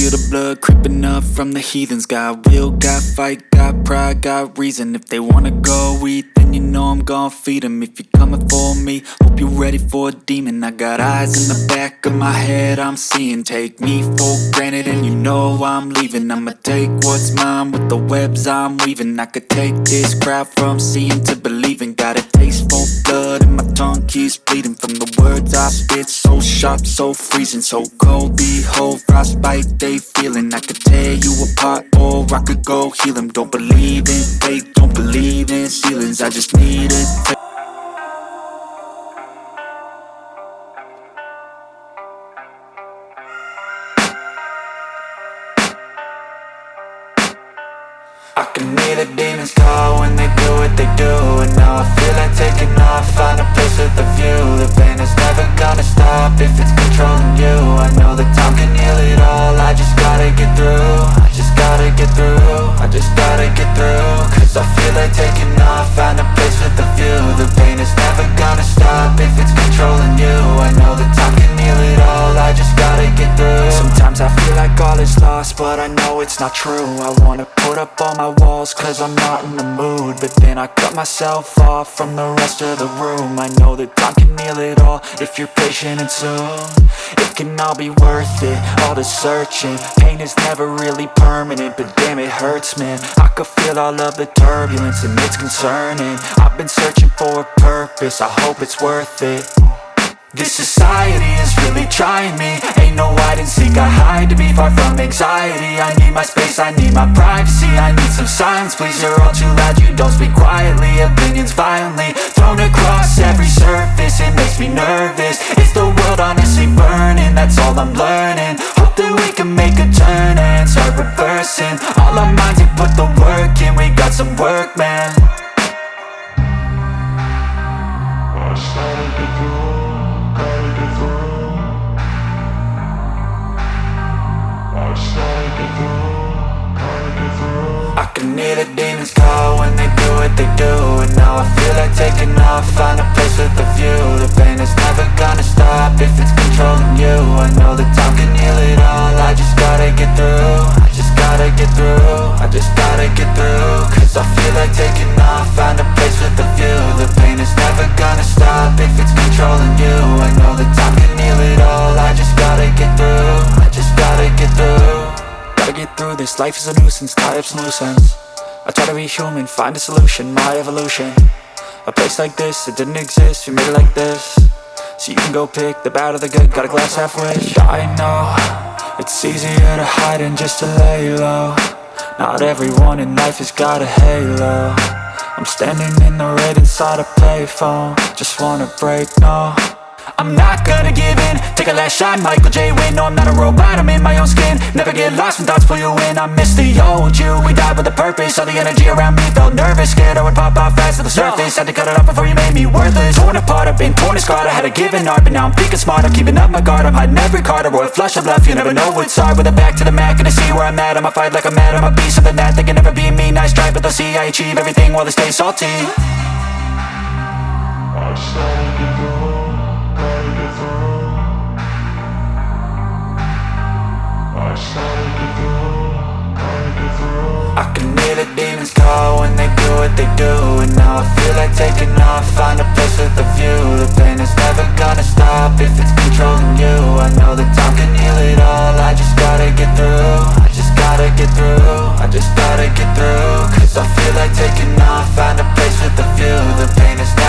feel the blood creeping up from the heathens. Got will, got fight, got pride, got reason. If they wanna go eat, then you know I'm gon' feed them. If you're coming for me, hope you're ready for a demon. I got eyes in the back of my head, I'm seeing. Take me for granted and you know I'm leaving. I'ma take what's mine with the webs I'm weaving. I could take this crowd from seeing to believing. Got a taste for blood and my tongue keeps bleeding from the words I spit. So sharp, so freezing, so cold. Behold, frostbite they feeling. I could tear you apart or I could go heal them. Don't believe in fate, don't believe in ceilings. I just need a I can hear the demons call when they do what they do. And now I feel like taking off, find a place with a view. The pain is never gonna stop if it's controlling you. I know that time can heal it all, I just gotta get through. I just gotta get through, I just gotta get through. Cause I feel like taking off, find a place with a view. The pain is never gonna stop if it's controlling you. I know that time can heal it all, I just gotta get through. Sometimes I feel like all is lost, but I know it's not true. I wanna put up all my walls cause I'm not in the mood, but then I cut myself off from the rest of the room. I know that time can heal it all if you're patient and soon it can all be worth it, all the searching. Pain is never really permanent, but damn it hurts, man. I could feel all of the turbulence and it's concerning. I've been searching for a purpose, I hope it's worth it. This society is really trying me. Ain't no hide and seek, I hide to be far from anxiety. I need my space, I need my privacy. I need some silence, please, you're all too loud. You don't speak quietly, opinions violently thrown across every surface. It makes me nervous, is the world honestly burning? That's all I'm learning. Hope that we can make a turn and start reversing all our minds and put the work in. We got some work, man. I can hear the demons call when they do what they do. And now I feel like taking off, find a place with a view. The pain is never gonna stop if it's controlling you. I know that time can heal it all, I just gotta get through. I just gotta get through, I just gotta get through. Cause I feel like taking off, find a place with a view. The pain is never gonna stop if it's controlling you. I know that time can heal it all, I just gotta get through. I just gotta get through. Gotta get through this, life is a nuisance, tie up some loose ends. I try to be human, find a solution, my evolution. A place like this, it didn't exist, we made it like this. So you can go pick the bad or the good, got a glass half wish. I know, it's easier to hide than just to lay low. Not everyone in life has got a halo. I'm standing in the red inside a payphone, just wanna break, no. I'm not gonna give in, take a last shot, Michael J. Win. No, I'm not a robot, I'm in my own skin. Never get lost when thoughts pull you in. I miss the old you, we died with a purpose. All the energy around me felt nervous, scared I would pop off fast to the surface. Had to cut it off before you made me worthless. Torn apart, I've been torn and scarred. I had a given art, but now I'm thinking smart. I'm keeping up my guard, I'm hiding every card. A royal flush of love, you never know what's hard. With a back to the mat, gonna see where I'm at. I'ma fight like I'm mad, I'ma be something that they can never be me. Nice try, but they'll see I achieve everything while they stay salty. I can hear the demons call when they do what they do. And now I feel like taking off, find a place with a view. The pain is never gonna stop if it's controlling you. I know that time can heal it all, I just gotta get through. I just gotta get through, I just gotta get through. Cause I feel like taking off, find a place with a view. The pain is never